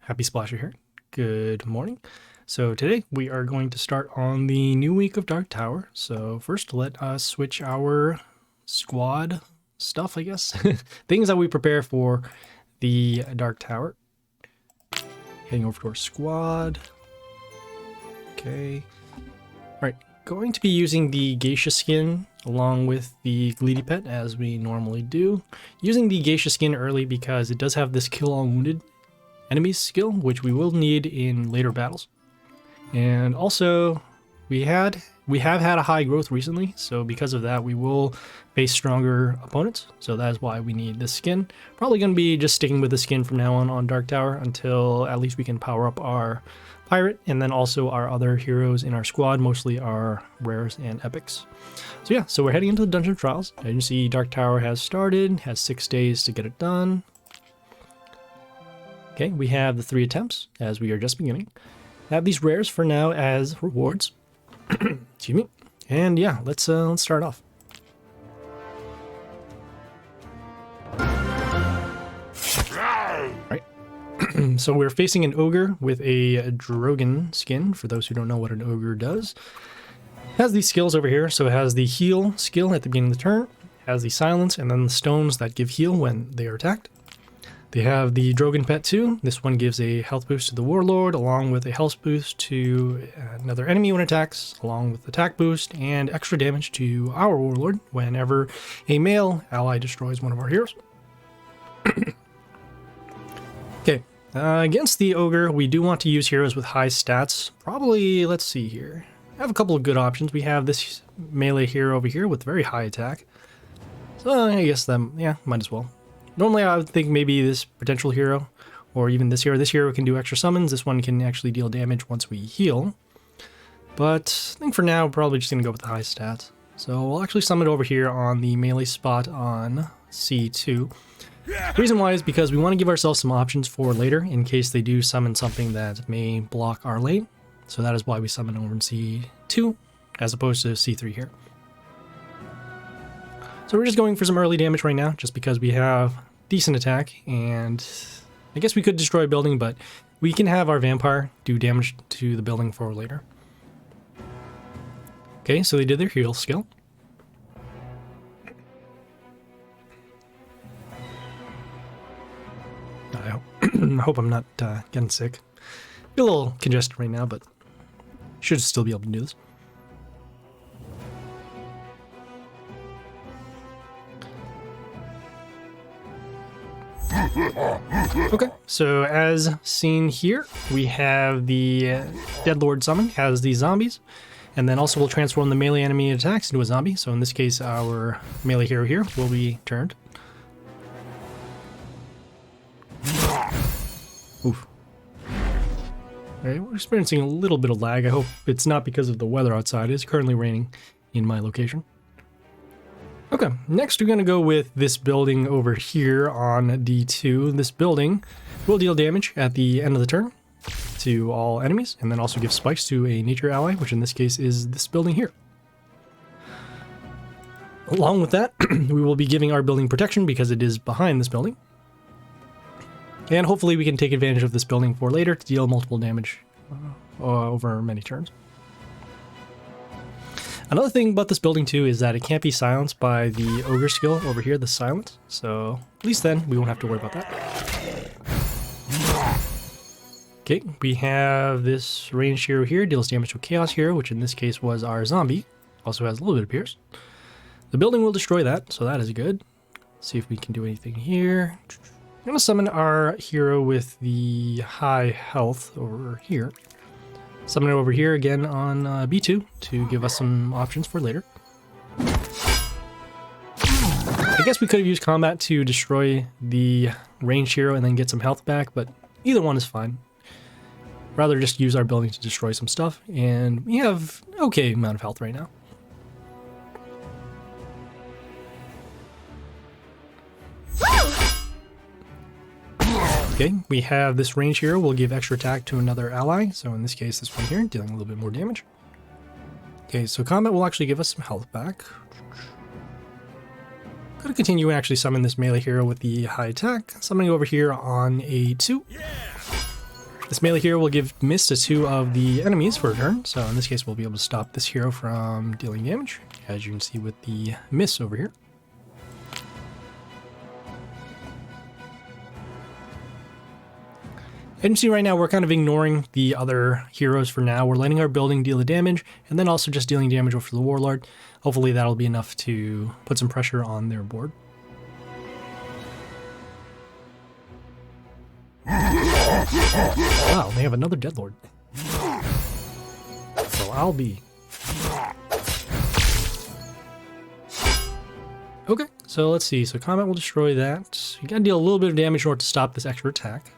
Happy Splasher here. Good morning. So today we are going to start on the new week of Dark Tower. So first let us switch our squad stuff, I guess. Things that we prepare for the Dark Tower. Heading over to our squad. Okay. Alright, going to be using the Geisha skin along with the Gleedy Pet as we normally do. Using the Geisha skin early because it does have this kill all wounded enemies skill, which we will need in later battles. And also, we have had a high growth recently, so because of that, we will face stronger opponents. So that is why we need this skin. Probably going to be just sticking with the skin from now on Dark Tower until at least we can power up our pirate and then also our other heroes in our squad, mostly our rares and epics. So yeah, so we're heading into the Dungeon of Trials. As you can see, Dark Tower has started, has 6 days to get it done. Okay, we have the 3 attempts, as we are just beginning. I have these rares for now as rewards. Excuse me. And yeah, let's start off. Right. So we're facing an ogre with a Drogon skin, for those who don't know what an ogre does. It has these skills over here, so it has the heal skill at the beginning of the turn, has the silence, and then the stones that give heal when they are attacked. They have the Drogon Pet too. This one gives a health boost to the Warlord, along with a health boost to another enemy when attacks, along with attack boost and extra damage to our Warlord whenever a male ally destroys one of our heroes. Okay, against the Ogre, we do want to use heroes with high stats. Probably, let's see here. I have a couple of good options. We have this melee hero over here with very high attack. So I guess yeah, might as well. Normally I would think maybe this potential hero, or even this hero. This hero can do extra summons. This one can actually deal damage once we heal. But I think for now, we're probably just going to go with the high stats. So we'll actually summon it over here on the melee spot on C2. The reason why is because we want to give ourselves some options for later in case they do summon something that may block our lane. So that is why we summon over in C2 as opposed to C3 here. So we're just going for some early damage right now, just because we have decent attack, and I guess we could destroy a building, but we can have our vampire do damage to the building for later. Okay, so they did their heal skill. I hope I'm not getting sick. Feel a little congested right now, but should still be able to do this. Okay, so as seen here, we have the Deadlord summon, has these zombies, and then also we'll transform the melee enemy attacks into a zombie. So in this case, our melee hero here will be turned. Oof. Alright, we're experiencing a little bit of lag. I hope it's not because of the weather outside. It's currently raining in my location. Okay, next we're going to go with this building over here on D2. This building will deal damage at the end of the turn to all enemies, and then also give spikes to a nature ally, which in this case is this building here. Along with that, we will be giving our building protection because it is behind this building. And hopefully we can take advantage of this building for later to deal multiple damage over many turns. Another thing about this building too is that it can't be silenced by the ogre skill over here, the silence. So at least then we won't have to worry about that. Okay, we have this ranged hero here, deals damage to a chaos hero, which in this case was our zombie. Also has a little bit of pierce. The building will destroy that, so that is good. Let's see if we can do anything here. I'm going to summon our hero with the high health over here. Summon it over here again on B2 to give us some options for later. I guess we could have used combat to destroy the ranged hero and then get some health back, but either one is fine. Rather just use our building to destroy some stuff, and we have an okay amount of health right now. Okay, we have this range hero will give extra attack to another ally, so in this case this one here, dealing a little bit more damage. Okay, so combat will actually give us some health back. Gonna continue and actually summon this melee hero with the high attack. Summoning over here on A2. This melee hero will give miss to 2 of the enemies for a turn, so in this case we'll be able to stop this hero from dealing damage, as you can see with the miss over here. As you can see right now, we're kind of ignoring the other heroes for now. We're letting our building deal the damage, and then also just dealing damage over the Warlord. Hopefully that'll be enough to put some pressure on their board. Wow, they have another Deadlord. So I'll be... Okay, so let's see. So combat will destroy that. You gotta deal a little bit of damage in order to stop this extra attack.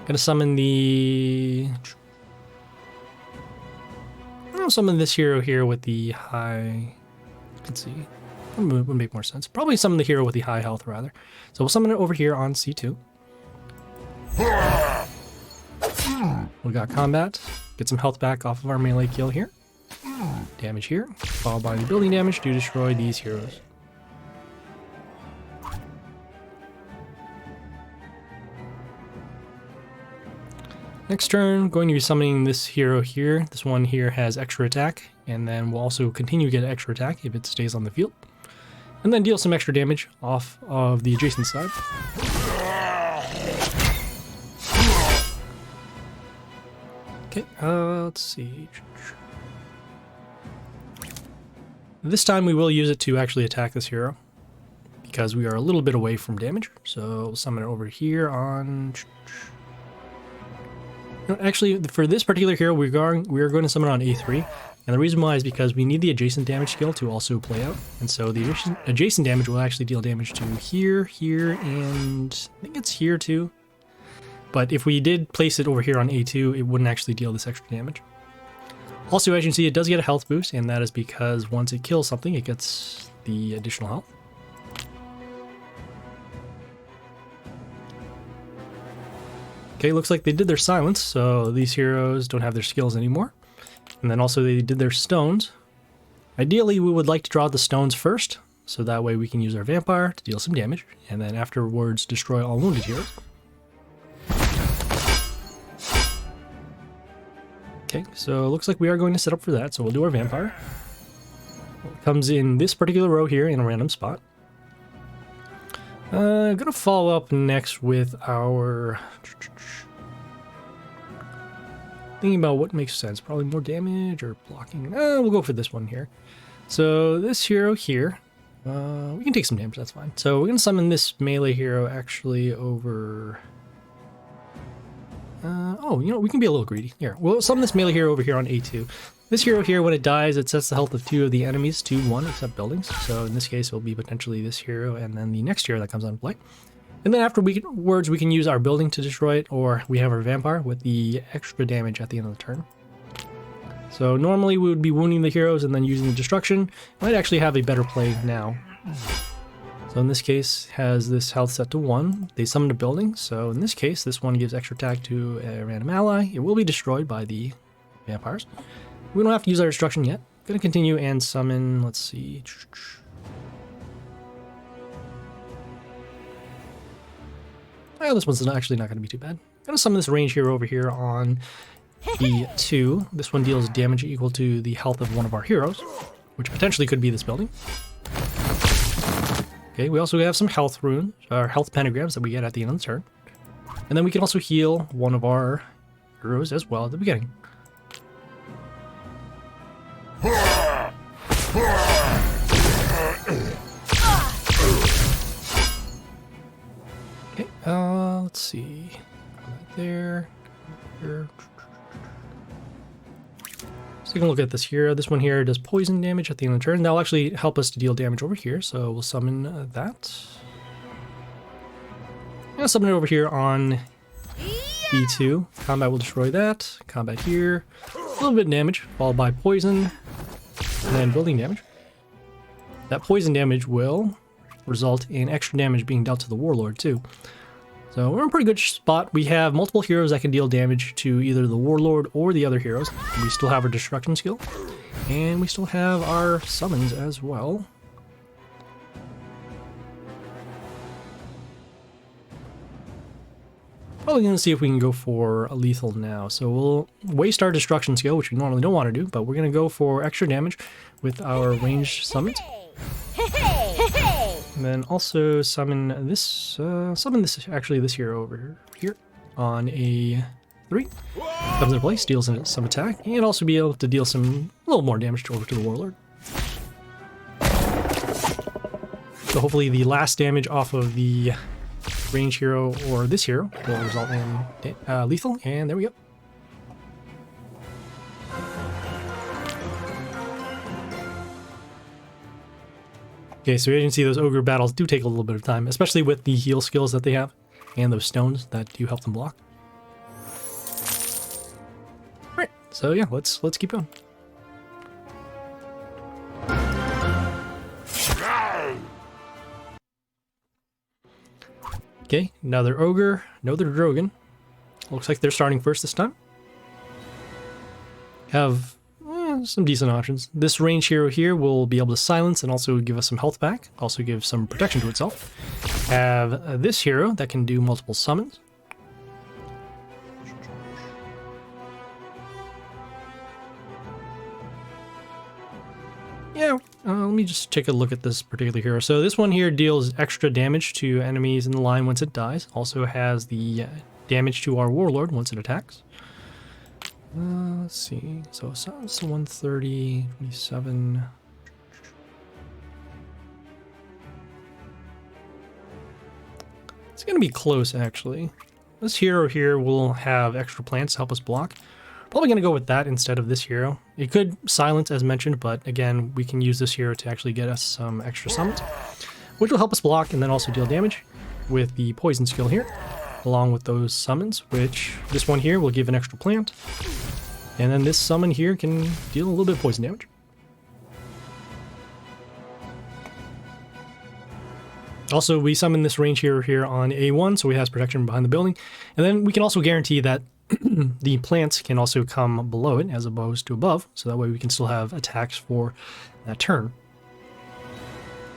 Gonna summon the... I'll summon this hero here with the high... Let's see. Would make more sense. Probably summon the hero with the high health, rather. So we'll summon it over here on C2. We got combat. Get some health back off of our melee kill here. Damage here. Followed by the building damage to destroy these heroes. Next turn, going to be summoning this hero here. This one here has extra attack, and then we'll also continue to get extra attack if it stays on the field. And then deal some extra damage off of the adjacent side. Okay, let's see. This time we will use it to actually attack this hero, because we are a little bit away from damage. So we'll summon it over here on... No, actually, for this particular hero, we are going to summon on A3. And the reason why is because we need the adjacent damage skill to also play out. And so the adjacent damage will actually deal damage to here, here, and I think it's here too. But if we did place it over here on A2, it wouldn't actually deal this extra damage. Also, as you can see, it does get a health boost, and that is because once it kills something, it gets the additional health. Okay, looks like they did their silence, so these heroes don't have their skills anymore. And then also they did their stones. Ideally, we would like to draw the stones first, so that way we can use our vampire to deal some damage, and then afterwards destroy all wounded heroes. Okay, so it looks like we are going to set up for that, so we'll do our vampire. It comes in this particular row here in a random spot. I'm gonna follow up next with our... Thinking about what makes sense. Probably more damage or blocking. We'll go for this one here. So this hero here, we can take some damage, that's fine. So we're gonna summon this melee hero actually over... oh, you know, we can be a little greedy. Here, we'll summon this melee hero over here on A2. This hero here, when it dies, it sets the health of 2 of the enemies to 1, except buildings. So in this case, it'll be potentially this hero and then the next hero that comes on play. And then afterwards, we can use our building to destroy it, or we have our vampire with the extra damage at the end of the turn. So normally we would be wounding the heroes and then using the destruction. Might actually have a better play now. So in this case, has this health set to 1. They summoned a building, so in this case, this one gives extra attack to a random ally. It will be destroyed by the vampires. We don't have to use our destruction yet. Gonna continue and summon, let's see. Oh, this one's actually not gonna be too bad. Gonna summon this range hero over here on E2. This one deals damage equal to the health of one of our heroes, which potentially could be this building. Okay, we also have some health runes, or health pentagrams that we get at the end of the turn. And then we can also heal one of our heroes as well at the beginning. Okay, let's see. Right there. Here. So you can look at this here. This one here does poison damage at the end of the turn. That'll actually help us to deal damage over here, so we'll summon that. I'll summon it over here on B2. Combat will destroy that. Combat here. A little bit of damage, followed by poison, and then building damage. That poison damage will result in extra damage being dealt to the Warlord too. So we're in a pretty good spot. We have multiple heroes that can deal damage to either the Warlord or the other heroes. We still have our destruction skill, and we still have our summons as well. Probably going to see if we can go for a lethal now. So we'll waste our destruction skill, which we normally don't want to do, but we're going to go for extra damage with our ranged summons. And then also summon this actually this hero over here on a 3. Comes into place, deals some attack, and also be able to deal a little more damage over to the warlord. So hopefully the last damage off of the range hero or this hero will result in lethal, and there we go. Okay, so you can see those ogre battles do take a little bit of time, especially with the heal skills that they have and those stones that do help them block. Alright, so yeah, let's keep going. Okay, another ogre, another drogon. Looks like they're starting first this time. Have some decent options. This range hero here will be able to silence and also give us some health back. Also give some protection to itself. Have this hero that can do multiple summons. Yeah, let me just take a look at this particular hero. So this one here deals extra damage to enemies in the line once it dies. Also has the damage to our warlord once it attacks. Let's see. So it's 130, 27. It's going to be close, actually. This hero here will have extra plants to help us block. Probably going to go with that instead of this hero. It could silence, as mentioned, but again, we can use this hero to actually get us some extra summons, which will help us block and then also deal damage with the poison skill here, along with those summons, which this one here will give an extra plant. And then this summon here can deal a little bit of poison damage. Also, we summon this range hero here on A1, so he has protection behind the building. And then we can also guarantee that the plants can also come below it as opposed to above, so that way we can still have attacks for that turn.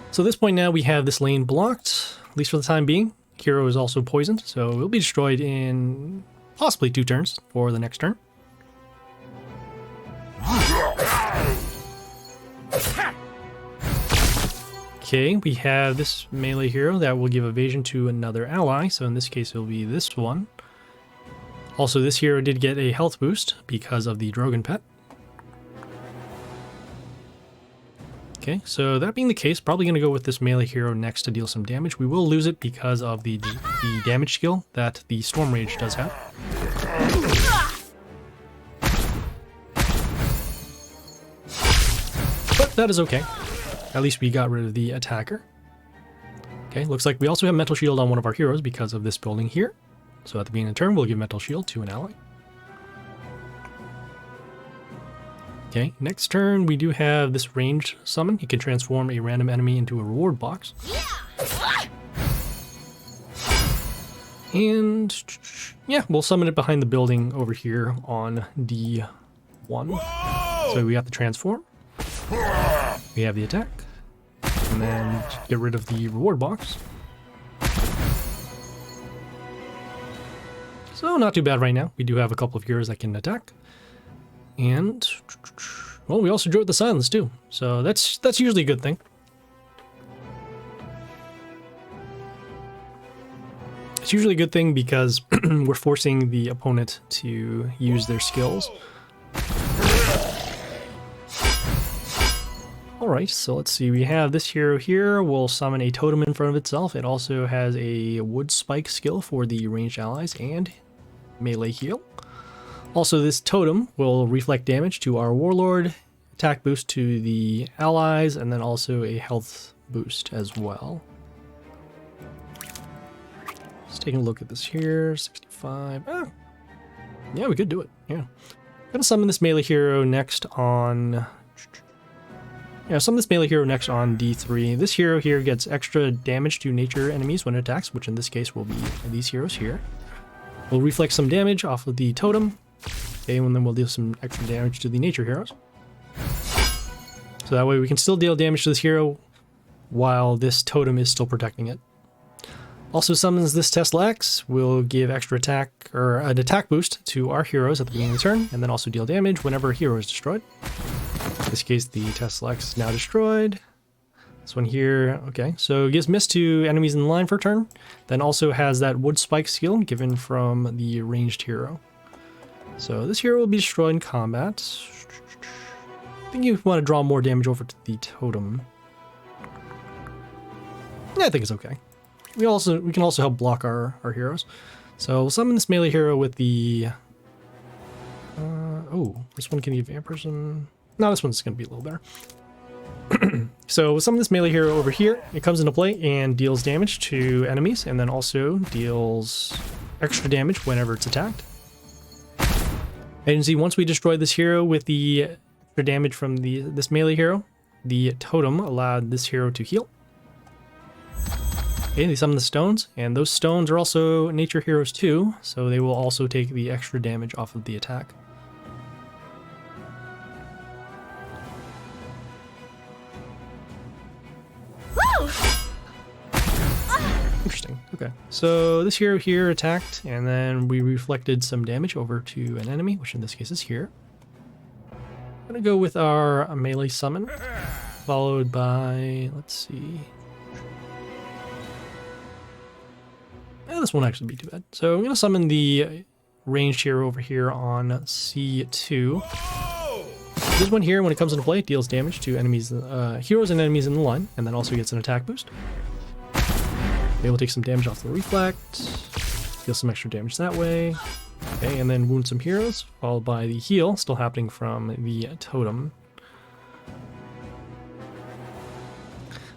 So at this point now we have this lane blocked, at least for the time being. Hero is also poisoned, so it will be destroyed in possibly 2 turns for the next turn. Okay, we have this melee hero that will give evasion to another ally, so in this case it will be this one. Also, this hero did get a health boost because of the Drogon pet. Okay, so that being the case, probably going to go with this melee hero next to deal some damage. We will lose it because of the damage skill that the Storm Rage does have. But that is okay. At least we got rid of the attacker. Okay, looks like we also have Mental Shield on one of our heroes because of this building here. So at the beginning of the turn, we'll give Mental Shield to an ally. Okay, next turn we do have this ranged summon. He can transform a random enemy into a reward box. And yeah, we'll summon it behind the building over here on D1. So we got the transform. We have the attack. And then get rid of the reward box. So not too bad right now. We do have a couple of heroes that can attack. And, well, we also drew the silence too. So that's usually a good thing. It's usually a good thing because we're forcing the opponent to use their skills. Alright, so let's see. We have this hero here. Will summon a totem in front of itself. It also has a wood spike skill for the ranged allies and melee heal. Also, this totem will reflect damage to our warlord, attack boost to the allies, and then also a health boost as well. Just taking a look at this here, 65. Yeah, we could do it. Yeah. Gonna summon this melee hero next on... Yeah, summon this melee hero next on D3. This hero here gets extra damage to nature enemies when it attacks, which in this case will be these heroes here. We'll reflect some damage off of the totem. Okay, and then we'll deal some extra damage to the nature heroes. So that way we can still deal damage to this hero while this totem is still protecting it. Also summons this Tesla X, will give extra attack or an attack boost to our heroes at the beginning of the turn, and then also deal damage whenever a hero is destroyed. In this case, the Tesla X is now destroyed. This one here, okay, so it gives miss to enemies in the line for a turn, then also has that wood spike skill given from the ranged hero. So this hero will be destroyed in combat. I think you want to draw more damage over to the totem. Yeah, I think it's okay. We can also help block our heroes. So we'll summon this melee hero with the... oh, this one can give vampirism. No, this one's going to be a little better. So we'll summon this melee hero over here. It comes into play and deals damage to enemies, and then also deals extra damage whenever it's attacked. And you can see once we destroy this hero with the extra damage from this melee hero, the totem allowed this hero to heal. Okay, they summon the stones, and those stones are also nature heroes too, so they will also take the extra damage off of the attack. Interesting. Okay, so this hero here attacked, and then we reflected some damage over to an enemy, which in this case is here. I'm gonna go with our melee summon, followed by, let's see. This won't actually be too bad. So I'm gonna summon the ranged hero over here on C2. This one here, when it comes into play, deals damage to enemies, heroes and enemies in the line, and then also gets an attack boost. They will take some damage off the reflect, deal some extra damage that way. Okay, and then wound some heroes, followed by the heal, still happening from the totem.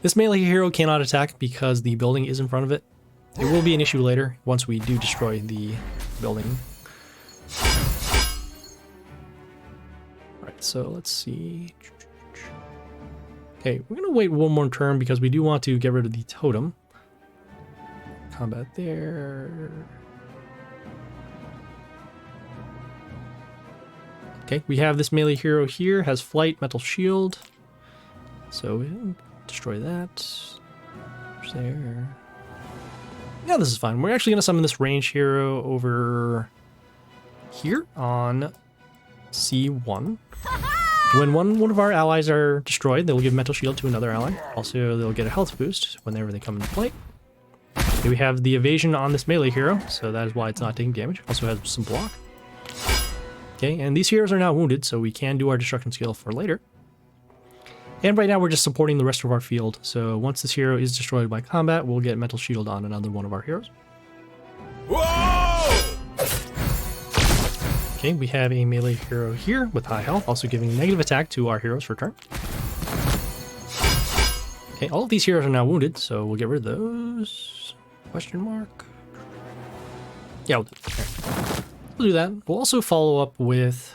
This melee hero cannot attack because the building is in front of it. It will be an issue later once we do destroy the building. Alright, so let's see. Okay, we're going to wait one more turn because we do want to get rid of the totem. Combat there. Okay, we have this melee hero here, has flight, metal shield. So we'll destroy that. There. Yeah, this is fine. We're actually going to summon this ranged hero over here on C1. When one of our allies are destroyed, they'll give metal shield to another ally. Also, they'll get a health boost whenever they come into play. Okay, we have the evasion on this melee hero, so that is why it's not taking damage. Also has some block. Okay, and these heroes are now wounded, so we can do our destruction skill for later. And right now we're just supporting the rest of our field, so once this hero is destroyed by combat, we'll get metal shield on another one of our heroes. Whoa! Okay, we have a melee hero here with high health, also giving negative attack to our heroes for turn. Okay, all of these heroes are now wounded, so we'll get rid of those. Question mark. Yeah, we'll do it. Right. We'll do that. We'll also follow up with...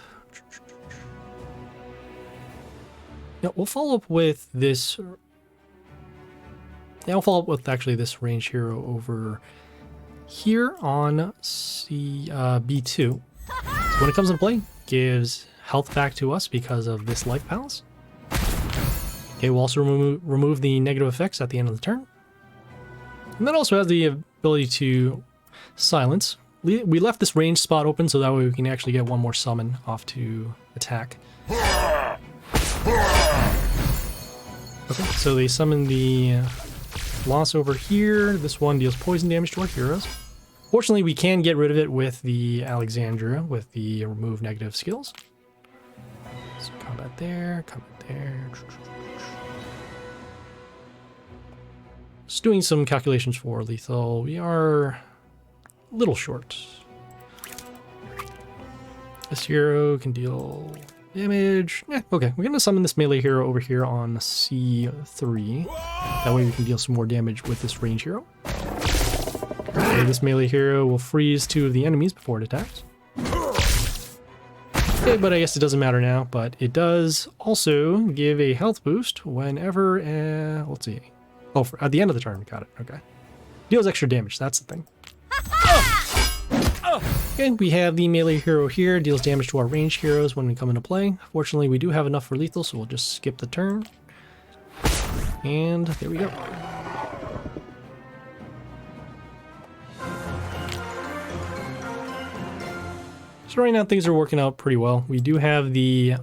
Yeah, we'll follow up with this... Yeah, we'll follow up with actually this ranged hero over here on B2. So when it comes into play, gives health back to us because of this life palace. Okay, we'll also remove the negative effects at the end of the turn. And that also has the ability to silence. We left this range spot open so that way we can actually get one more summon off to attack. Okay, so they summon the loss over here. This one deals poison damage to our heroes. Fortunately, we can get rid of it with the Alexandria, with the remove negative skills. So combat there, combat there. Just doing some calculations for lethal. We are a little short. This hero can deal damage. Yeah, okay. We're going to summon this melee hero over here on C3. That way we can deal some more damage with this range hero. Okay, this melee hero will freeze two of the enemies before it attacks. Okay, but I guess it doesn't matter now. But it does also give a health boost whenever... let's see. Oh, at the end of the turn, we got it. Okay. Deals extra damage. That's the thing. Okay, we have the melee hero here. Deals damage to our ranged heroes when we come into play. Fortunately, we do have enough for lethal, so we'll just skip the turn. And there we go. So right now things are working out pretty well. We do have the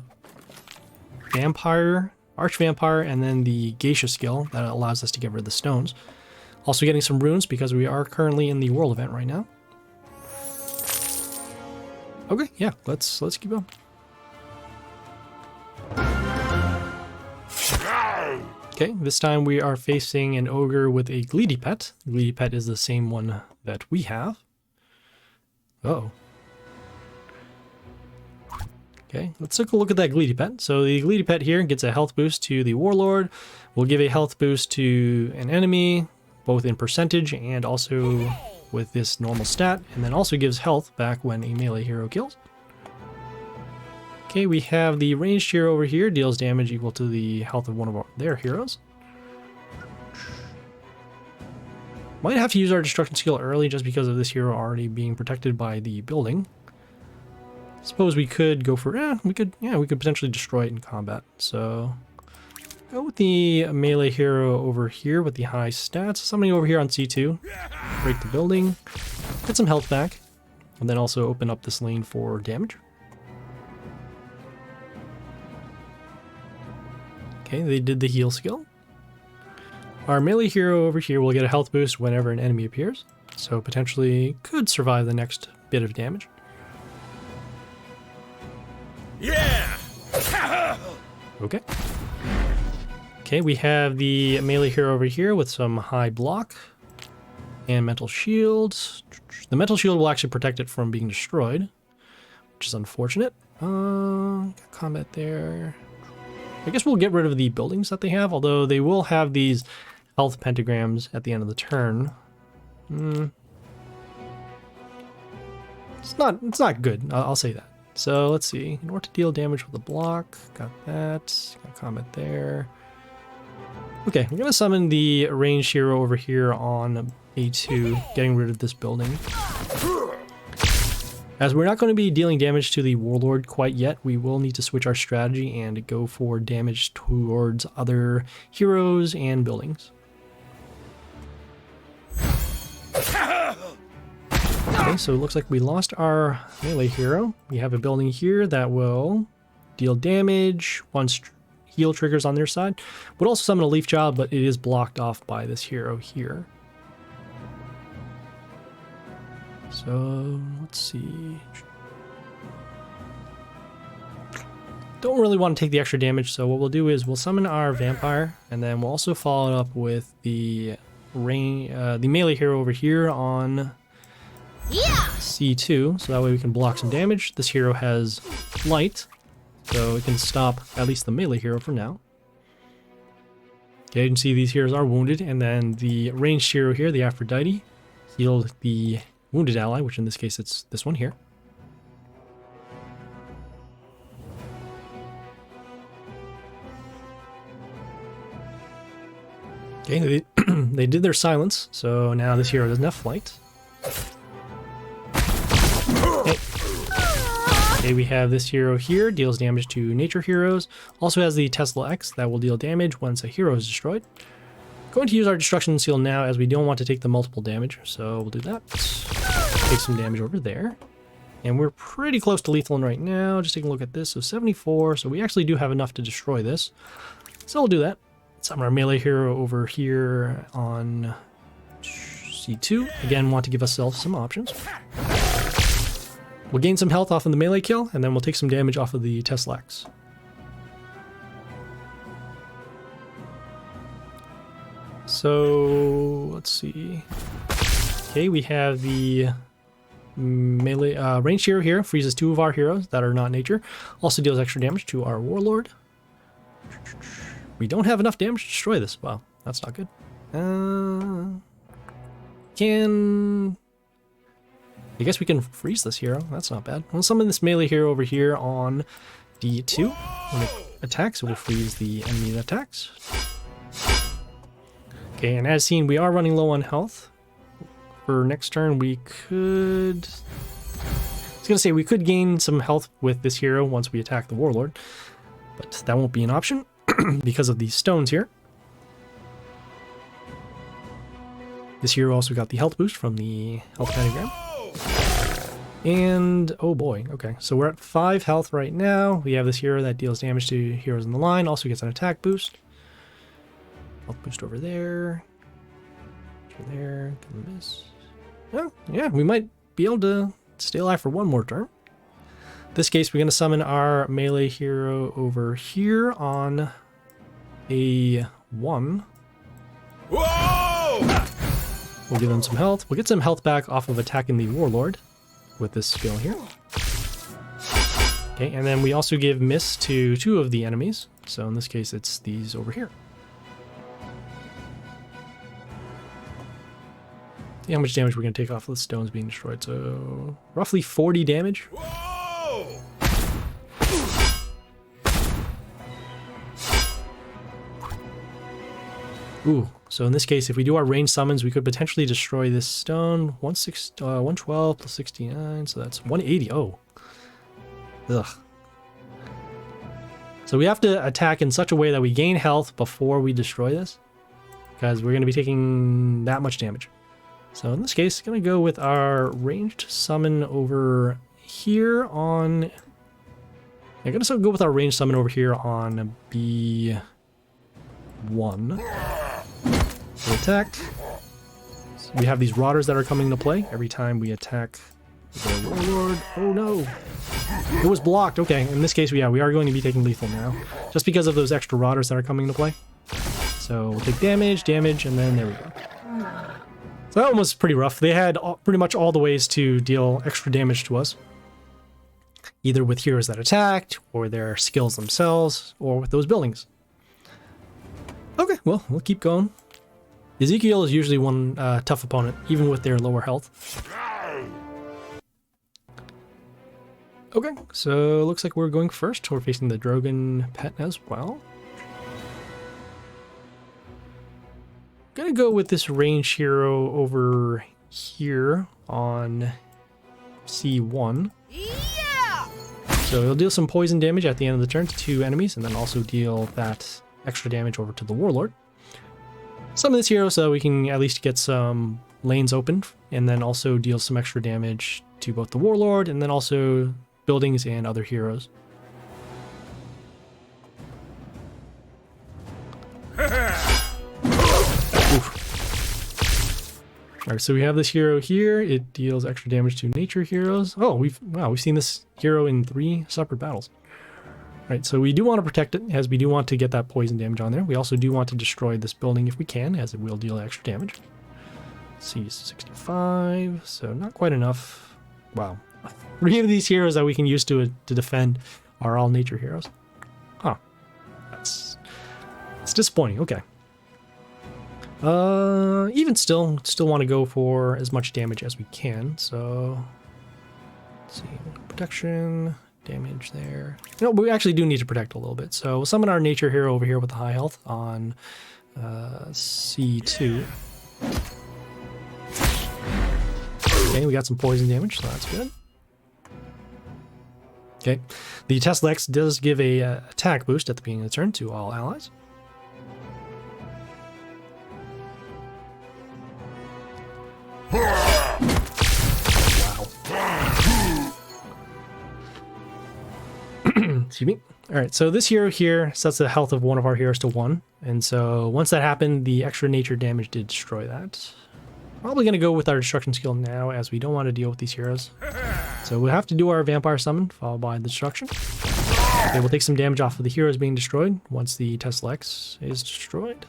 vampire, arch-vampire, and then the geisha skill that allows us to get rid of the stones. Also getting some runes because we are currently in the world event right now. Okay, yeah, let's keep going. Okay, this time we are facing an ogre with a Gleedy pet. Gleedy pet is the same one that we have. Uh-oh. Okay, let's take a look at that Gleedy pet. So the Gleedy pet here gets a health boost to the warlord. We'll give a health boost to an enemy, both in percentage and also with this normal stat, and then also gives health back when a melee hero kills. Okay, we have the ranged hero over here, deals damage equal to the health of one of their heroes. Might have to use our destruction skill early just because of this hero already being protected by the building. Suppose we could go for, we could potentially destroy it in combat. So go with the melee hero over here with the high stats. Somebody over here on C2, break the building, get some health back, and then also open up this lane for damage. Okay, they did the heal skill. Our melee hero over here will get a health boost whenever an enemy appears, so potentially could survive the next bit of damage. Yeah! Okay. Okay, we have the melee hero over here with some high block and mental shield. The mental shield will actually protect it from being destroyed, which is unfortunate. Combat there. I guess we'll get rid of the buildings that they have, although they will have these health pentagrams at the end of the turn. It's not good, I'll say that. So let's see. In order to deal damage with a block, got that. Got combat there. Okay, I'm gonna summon the ranged hero over here on A2, getting rid of this building. As we're not going to be dealing damage to the warlord quite yet, we will need to switch our strategy and go for damage towards other heroes and buildings. Okay, so it looks like we lost our melee hero. We have a building here that will deal damage once heal triggers on their side. Would also summon a leaf child, but it is blocked off by this hero here. So let's see. Don't really want to take the extra damage, so what we'll do is we'll summon our vampire, and then we'll also follow it up with the melee hero over here on C2, so that way we can block some damage. This hero has light, so it can stop at least the melee hero for now. Okay, you can see these heroes are wounded, and then the ranged hero here, the Aphrodite, healed the wounded ally, which in this case it's this one here. Okay, they did their silence, so now this hero doesn't have flight. Okay, we have this hero here, deals damage to nature heroes. Also has the Tesla X that will deal damage once a hero is destroyed. Going to use our destruction seal now as we don't want to take the multiple damage, so we'll do that. Take some damage over there. And we're pretty close to lethal right now. Just taking a look at this, so 74, so we actually do have enough to destroy this. So we'll do that. Summon our melee hero over here on C2. Again, want to give ourselves some options. We'll gain some health off of the melee kill, and then we'll take some damage off of the Tesla X. So let's see. Okay, we have the melee ranged hero here, freezes two of our heroes that are not nature. Also deals extra damage to our warlord. We don't have enough damage to destroy this. Wow, that's not good. I guess we can freeze this hero. That's not bad. We'll summon this melee hero over here on D2. When it attacks, it will freeze the enemy that attacks. Okay, and as seen, we are running low on health. For next turn, we could... I was going to say, we could gain some health with this hero once we attack the warlord. But that won't be an option because of these stones here. This hero also got the health boost from the health pentagram. And, oh boy, okay. So we're at 5 health right now. We have this hero that deals damage to heroes in the line. Also gets an attack boost. Health boost over there. Over there. Can miss. Oh, yeah, we might be able to stay alive for one more turn. In this case, we're going to summon our melee hero over here on a 1. Whoa! We'll give them some health. We'll get some health back off of attacking the warlord with this skill here. Okay, and then we also give miss to 2 of the enemies. So in this case, it's these over here. See how much damage we're going to take off of the stones being destroyed. So roughly 40 damage. Whoa! Ooh, so in this case, if we do our range summons, we could potentially destroy this stone. 112 plus 69, so that's 180. Oh. Ugh. So we have to attack in such a way that we gain health before we destroy this, because we're going to be taking that much damage. So in this case, going to go with our ranged summon over here on... I'm going to go with our ranged summon over here on B1. We attack. So we have these rotters that are coming into play every time we attack the warlord. Oh no! It was blocked. Okay, in this case, we are going to be taking lethal now, just because of those extra rotters that are coming into play. So we'll take damage, and then there we go. So that one was pretty rough. They had pretty much all the ways to deal extra damage to us, either with heroes that attacked, or their skills themselves, or with those buildings. Okay, well, we'll keep going. Ezykeul is usually one tough opponent, even with their lower health. Okay, so looks like we're going first. We're facing the Drogon pet as well. Gonna go with this ranged hero over here on C1. Yeah! So he'll deal some poison damage at the end of the turn to 2 enemies, and then also deal that extra damage over to the warlord. Summon this hero so we can at least get some lanes open, and then also deal some extra damage to both the warlord and then also buildings and other heroes. Alright, so we have this hero here. It deals extra damage to nature heroes. Oh, we've seen this hero in 3 separate battles. Right, so we do want to protect it, as we do want to get that poison damage on there. We also do want to destroy this building if we can, as it will deal extra damage. Let's see, 65, so not quite enough. Wow. 3 of these heroes that we can use to defend are all nature heroes. Huh. It's disappointing, okay. Even still want to go for as much damage as we can, so... Let's see, protection... damage there. No, but we actually do need to protect a little bit. So we'll summon our nature hero over here with the high health on C2. Okay, we got some poison damage, so that's good. Okay, the Tesla-X does give a attack boost at the beginning of the turn to all allies. Excuse me. Alright, so this hero here sets the health of one of our heroes to 1. And so once that happened, the extra nature damage did destroy that. Probably going to go with our destruction skill now, as we don't want to deal with these heroes. So we'll have to do our vampire summon, followed by the destruction. Okay, we'll take some damage off of the heroes being destroyed once the Tesla-X is destroyed.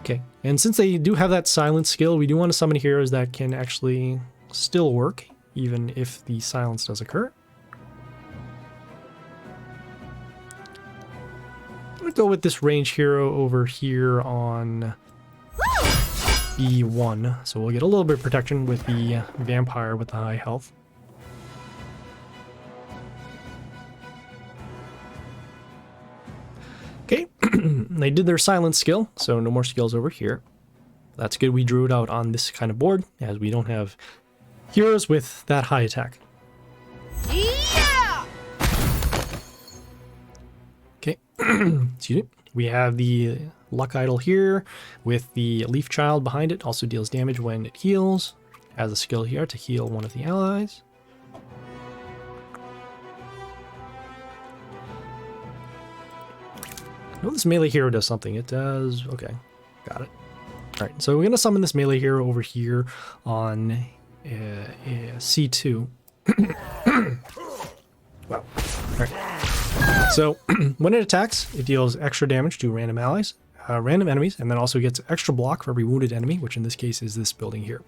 Okay, and since they do have that silence skill, we do want to summon heroes that can actually still work, even if the silence does occur. I'm going to go with this range hero over here on E1. So we'll get a little bit of protection with the vampire with the high health. Okay, they did their silence skill, so no more skills over here. That's good, we drew it out on this kind of board, as we don't have heroes with that high attack. Yeah! Okay, excuse me. We have the Luck Idol here with the Leaf Child behind it. Also deals damage when it heals. has a skill here to heal one of the allies. I know this melee hero does something. It does... Okay, got it. Alright, so we're going to summon this melee hero over here on C2. Wow. Alright. So, when it attacks, it deals extra damage to random allies, random enemies, and then also gets extra block for every wounded enemy, which in this case is this building here.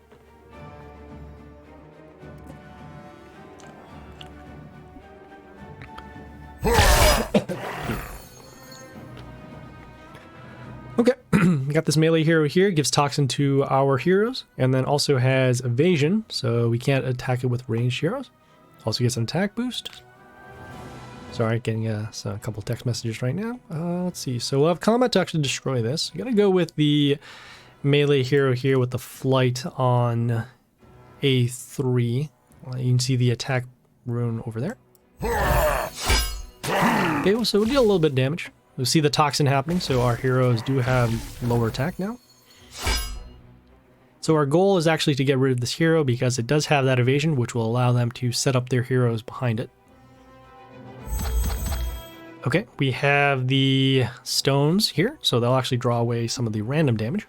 Okay, we got this melee hero here, gives toxin to our heroes, and then also has evasion, so we can't attack it with ranged heroes. Also gets an attack boost. Sorry, getting a couple text messages right now. Let's see, so we'll have combat to actually destroy this. I'm gonna go with the melee hero here with the flight on A3. You can see the attack rune over there. Okay, well, so we'll deal a little bit of damage. We'll see the toxin happening, so our heroes do have lower attack now. So our goal is actually to get rid of this hero because it does have that evasion, which will allow them to set up their heroes behind it. Okay, we have the stones here, so they'll actually draw away some of the random damage.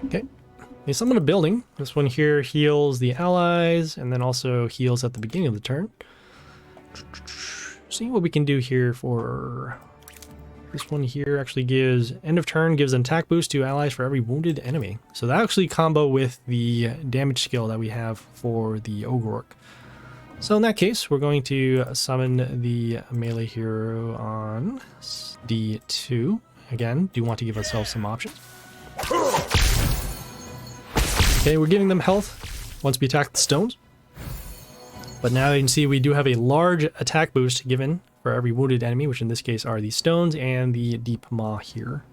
Okay, they summon a building. This one here heals the allies and then also heals at the beginning of the turn. See what we can do here for this one here. Actually gives end of turn, gives an attack boost to allies for every wounded enemy. So that actually combo with the damage skill that we have for the Ogre. So in that case, we're going to summon the melee hero on D2. Again, do want to give ourselves some options. Okay, we're giving them health once we attack the stones. But now you can see we do have a large attack boost given for every wounded enemy, which in this case are the stones and the deep maw here.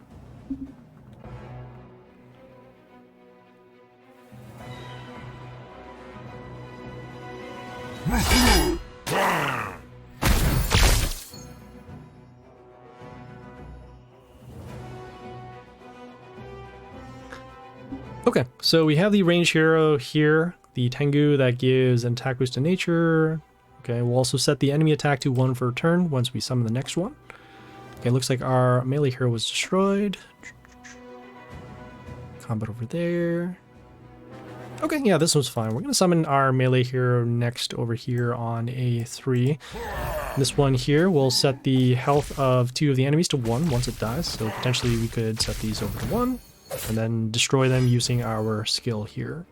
Okay, so we have the ranged hero here, the Tengu that gives an attack boost to nature. Okay, we'll also set the enemy attack to 1 for a turn once we summon the next one. Okay, looks like our melee hero was destroyed. Combat over there. Okay, yeah, this one's fine. We're going to summon our melee hero next over here on A3. This one here will set the health of 2 of the enemies to 1 once it dies. So potentially we could set these over to 1 and then destroy them using our skill here.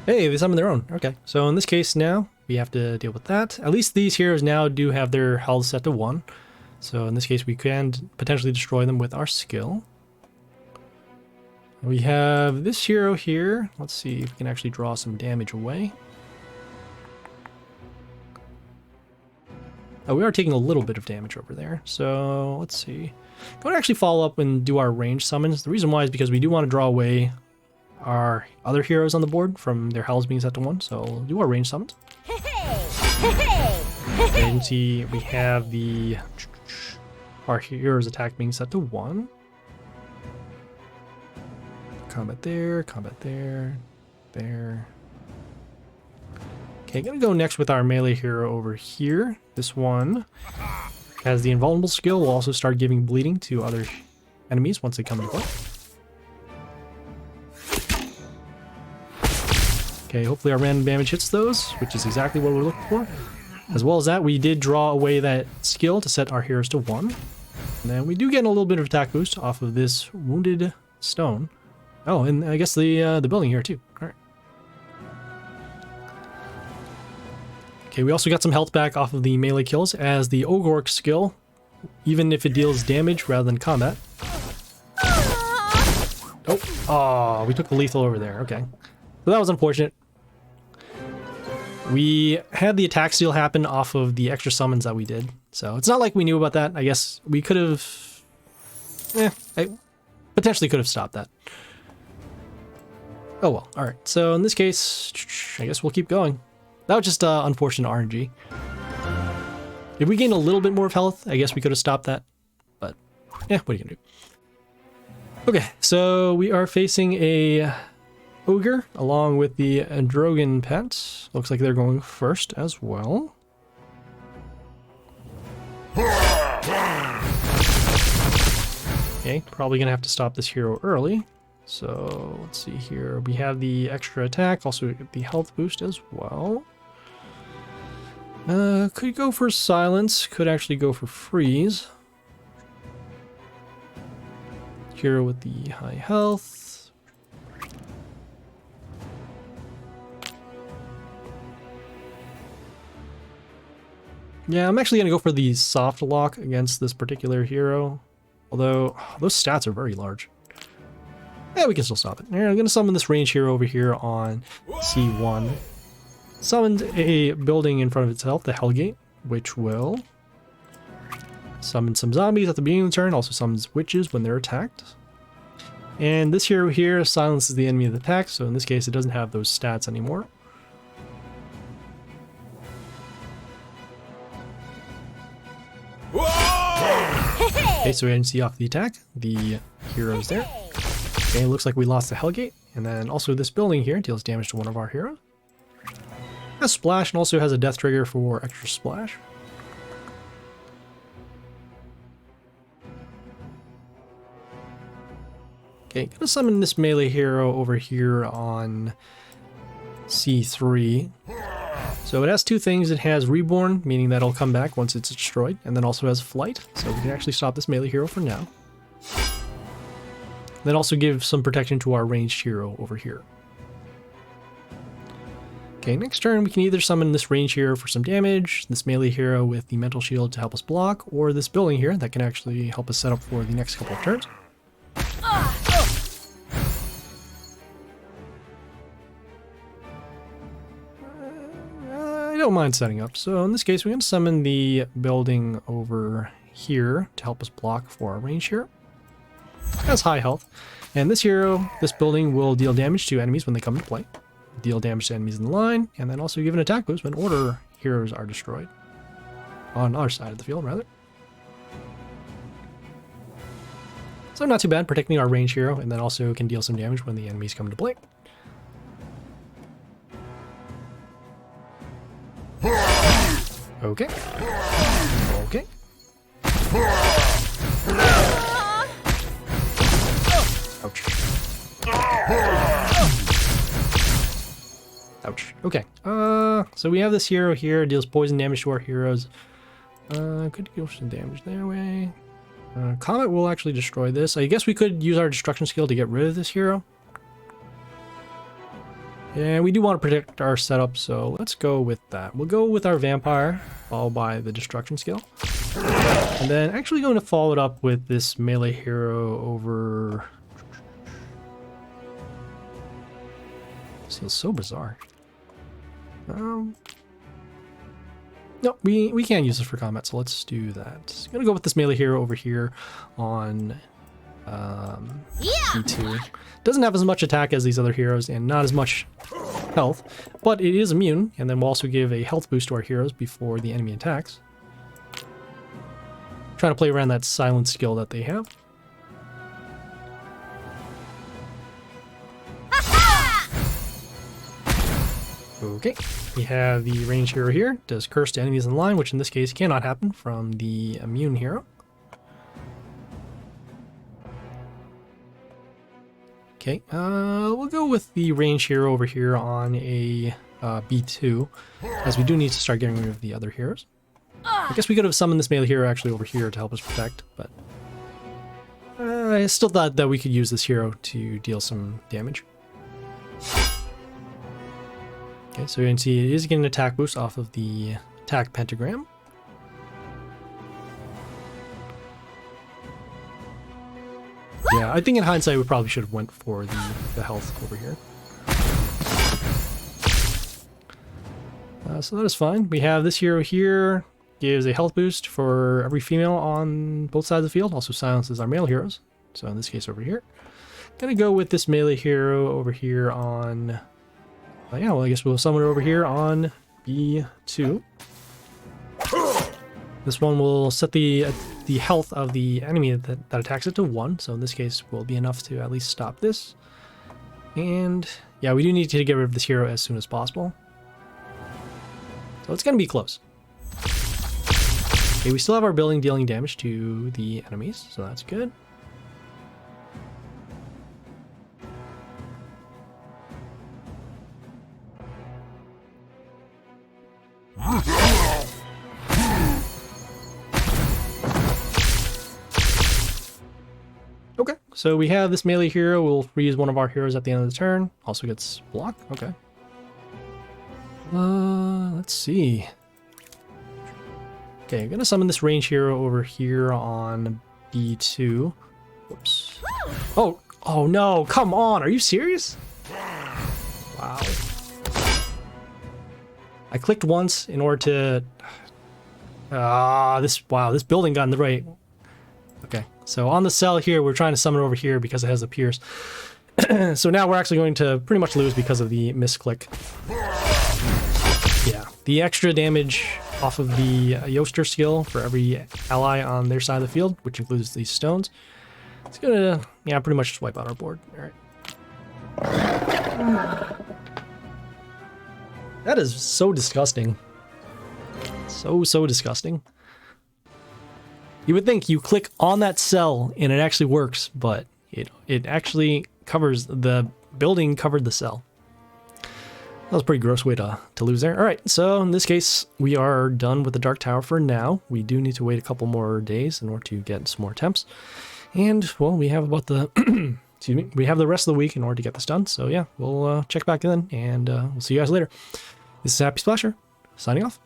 Hey, they summon their own. Okay, so in this case now, we have to deal with that. At least these heroes now do have their health set to 1. So in this case, we can potentially destroy them with our skill. We have this hero here. Let's see if we can actually draw some damage away. Oh, we are taking a little bit of damage over there. So let's see. I'm going to actually follow up and do our range summons. The reason why is because we do want to draw away our other heroes on the board from their health being set to 1. So we'll do our range summons. And you can see we have our hero's attack being set to 1. Combat there, there. Okay, gonna go next with our melee hero over here. This one has the invulnerable skill. Will also start giving bleeding to other enemies once they come into play. Okay, hopefully our random damage hits those, which is exactly what we're looking for. As well as that, we did draw away that skill to set our heroes to 1. And then we do get a little bit of attack boost off of this wounded stone. Oh, and I guess the building here too. All right. Okay, we also got some health back off of the melee kills as the Ogork skill, even if it deals damage rather than combat, Oh, we took the lethal over there. Okay. So that was unfortunate. We had the attack steal happen off of the extra summons that we did. So it's not like we knew about that. I guess we could have... I potentially could have stopped that. Oh well. Alright. So in this case, I guess we'll keep going. That was just unfortunate RNG. If we gained a little bit more of health, I guess we could have stopped that. But, yeah, what are you gonna do? Okay, so we are facing a ogre along with the Drogon pet. Looks like they're going first as well. Okay, probably gonna have to stop this hero early. So let's see here. We have the extra attack, also the health boost as well. Could go for silence, could actually go for freeze. Hero with the high health. Yeah, I'm actually going to go for the soft lock against this particular hero. Although, those stats are very large. Yeah, we can still stop it. I'm going to summon this range hero over here on C1. Summoned a building in front of itself, the Hellgate, which will summon some zombies at the beginning of the turn, also summons witches when they're attacked. And this hero here silences the enemy of the attack, so in this case it doesn't have those stats anymore. Okay, so we can see off the attack, the heroes there. Okay, it looks like we lost the Hellgate, and then also this building here deals damage to one of our heroes. Has splash and also has a death trigger for extra splash. Okay, gonna summon this melee hero over here on C3. So it has two things. It has Reborn, meaning that it'll come back once it's destroyed, and then also has Flight, so we can actually stop this melee hero for now. Then also give some protection to our ranged hero over here. Okay, next turn we can either summon this range hero for some damage, this melee hero with the mental shield to help us block, or this building here that can actually help us set up for the next couple of turns. I don't mind setting up. So in this case, we're going to summon the building over here to help us block for our range hero. Has high health. And this hero, this building will deal damage to enemies when they come into play. Deal damage to enemies in the line, and then also give an attack boost when order heroes are destroyed. On our side of the field, rather. So not too bad, protecting our range hero, and then also can deal some damage when the enemies come into play. Okay. Okay. Ouch. Ouch. Okay. So we have this hero here, deals poison damage to our heroes. Could deal some damage their way. Comet will actually destroy this. I guess we could use our destruction skill to get rid of this hero. Yeah, we do want to protect our setup, so let's go with that. We'll go with our vampire, followed by the destruction skill. And then actually going to follow it up with this melee hero over... This feels so bizarre. No, we can't use this for combat, so let's do that. I'm gonna go with this melee hero over here on E2. Doesn't have as much attack as these other heroes and not as much health, but it is immune, and then we'll also give a health boost to our heroes before the enemy attacks. Trying to play around that silence skill that they have. Okay, we have the range hero here. Does curse to enemies in line, which in this case cannot happen from the immune hero. Okay, we'll go with the range hero over here on a B2, as we do need to start getting rid of the other heroes. I guess we could have summoned this melee hero actually over here to help us protect, but I still thought that we could use this hero to deal some damage. Okay, so you can see it is getting an attack boost off of the attack pentagram. Yeah, I think in hindsight we probably should have went for the health over here. So that is fine. We have this hero here, gives a health boost for every female on both sides of the field, also silences our male heroes. So in this case over here. Gonna go with this melee hero over here on... yeah, well I guess we'll summon it over here on B2. This one will set the health of the enemy that attacks it to 1, so in this case will be enough to at least stop this. And yeah, we do need to get rid of this hero as soon as possible. So it's going to be close. Okay, we still have our building dealing damage to the enemies, so that's good. Okay, so we have this melee hero. We'll reuse one of our heroes at the end of the turn. Also gets block. Okay. Let's see. Okay, I'm gonna summon this range hero over here on B2. Whoops. Oh no! Come on! Are you serious? Wow. I clicked once in order to. This building got in the right. Okay, so on the cell here, we're trying to summon over here because it has a pierce. So now we're actually going to pretty much lose because of the misclick. Yeah, the extra damage off of the Yoster skill for every ally on their side of the field, which includes these stones, it's gonna, yeah, pretty much just wipe out our board. All right. That is so disgusting. So disgusting. You would think you click on that cell and it actually works, but it actually covers the building, covered the cell. That was a pretty gross way to lose there. All right, so in this case, we are done with the Dark Tower for now. We do need to wait a couple more days in order to get some more attempts. And, well, we have about the... excuse me. We have the rest of the week in order to get this done. So, yeah, we'll check back in, and we'll see you guys later. This is Happy Splasher, signing off.